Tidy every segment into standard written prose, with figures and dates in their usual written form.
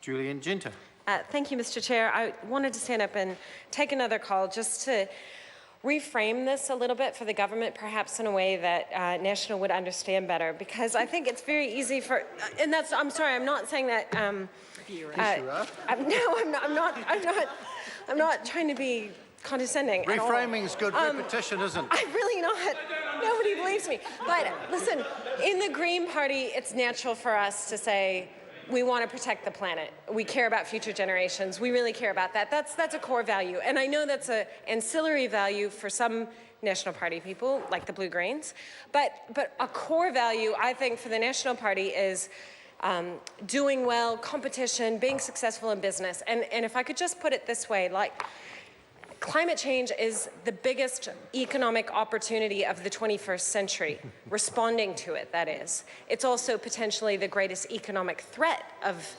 Julian Ginter. Thank you, Mr. Chair. I wanted to stand up and take another call just to reframe this a little bit for the government, perhaps in a way that National would understand better, because I think it's very easy for, and that's, I'm sorry, I'm not saying that, I'm not trying to be condescending. Reframing is good, repetition isn't. I'm really not. Nobody believes me. But listen, in the Green Party, it's natural for us to say, we want to protect the planet. We care about future generations. We really care about that. That's a core value. And I know that's an ancillary value for some National Party people, like the Blue-Greens. But a core value, I think, for the National Party is doing well, competition, being successful in business. And if I could just put it this way, like, climate change is the biggest economic opportunity of the 21st century, responding to it, that is. It's also potentially the greatest economic threat of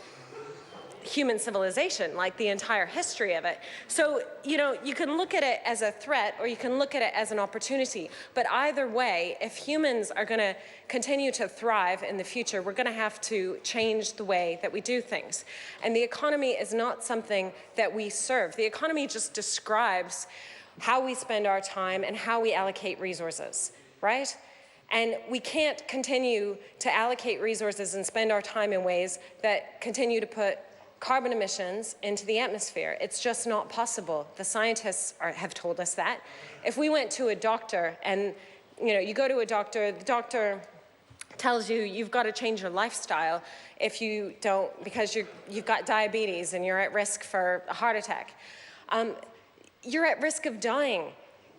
human civilization, like the entire history of it. So, you know, you can look at it as a threat or you can look at it as an opportunity. But either way, if humans are going to continue to thrive in the future, we're going to have to change the way that we do things. And the economy is not something that we serve. The economy just describes how we spend our time and how we allocate resources, right? And we can't continue to allocate resources and spend our time in ways that continue to put carbon emissions into the atmosphere. It's just not possible. The scientists have told us that. If we went to a doctor and, you know, you go to a doctor, the doctor tells you you've got to change your lifestyle if you don't, because you've got diabetes and you're at risk for a heart attack. You're at risk of dying.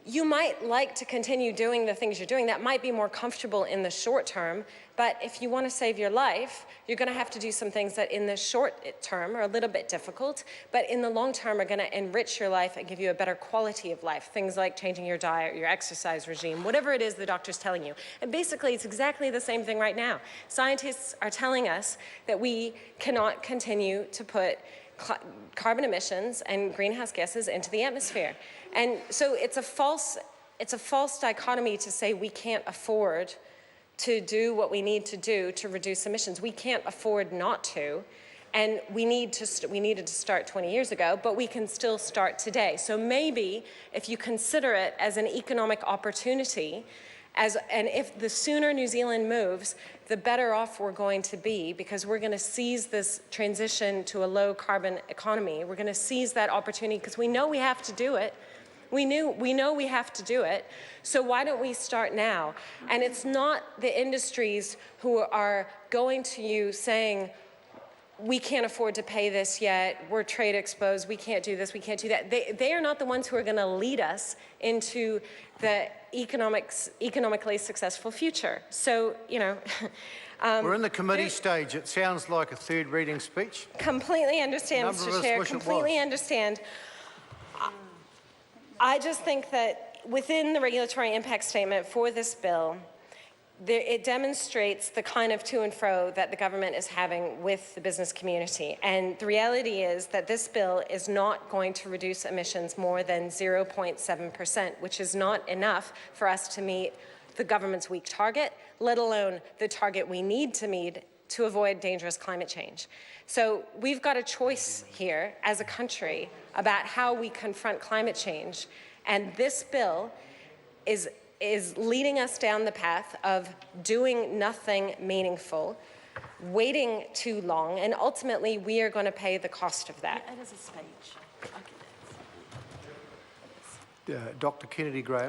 You might like to continue doing the things you're doing. That might be more comfortable in the short term, but if you want to save your life, you're going to have to do some things that in the short term are a little bit difficult, but in the long term are going to enrich your life and give you a better quality of life. Things like changing your diet, your exercise regime, whatever it is the doctor's telling you. And basically, it's exactly the same thing right now. Scientists are telling us that we cannot continue to put carbon emissions and greenhouse gases into the atmosphere. And so it's a false dichotomy to say we can't afford to do what we need to do to reduce emissions. We can't afford not to, and we needed to start 20 years ago, but we can still start today. So maybe if you consider it as an economic opportunity, and if the sooner New Zealand moves, the better off we're going to be, because we're going to seize this transition to a low carbon economy. We're going to seize that opportunity because we know we have to do it. We know we have to do it, so why don't we start now? And it's not the industries who are going to you saying, we can't afford to pay this yet, we're trade exposed, we can't do this, we can't do that. They are not the ones who are going to lead us into the economically successful future. So, you know. We're in the committee stage. It sounds like a third reading speech. Completely understand, Mr. Chair, completely understand. I just think that within the regulatory impact statement for this bill, it demonstrates the kind of to and fro that the government is having with the business community. And the reality is that this bill is not going to reduce emissions more than 0.7%, which is not enough for us to meet the government's weak target, let alone the target we need to meet to avoid dangerous climate change. So we've got a choice here as a country about how we confront climate change, and this bill is leading us down the path of doing nothing meaningful, waiting too long, and ultimately we are going to pay the cost of that. It is a speech. Dr. Kennedy Graham.